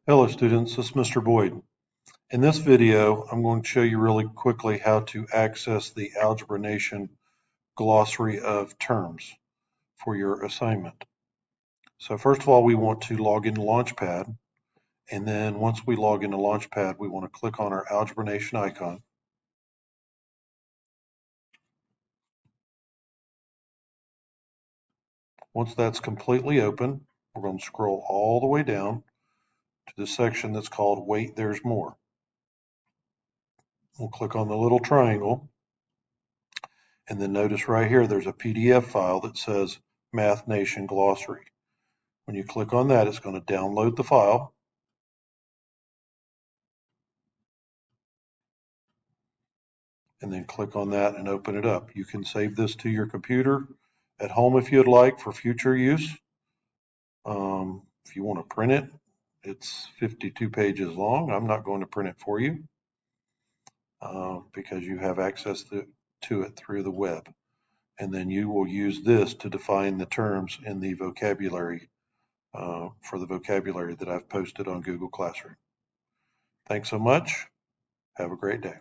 Hello students, this is Mr. Boyd. In this video, I'm going to show you really quickly how to access the Algebra Nation glossary of terms for your assignment. So first of all, we want to log into Launchpad, and then once we log into Launchpad, we want to click on our Algebra Nation icon. Once that's completely open, we're going to scroll all the way down to the section that's called Wait, There's More. We'll click on the little triangle, and then notice right here there's a PDF file that says Math Nation Glossary. When you click on that, it's going to download the file. And then click on that and open it up. You can save this to your computer at home if you'd like for future use. If you want to print it, it's 52 pages long. I'm not going to print it for you because you have access to it through the web. And then you will use this to define the terms in the vocabulary for the vocabulary that I've posted on Google Classroom. Thanks so much. Have a great day.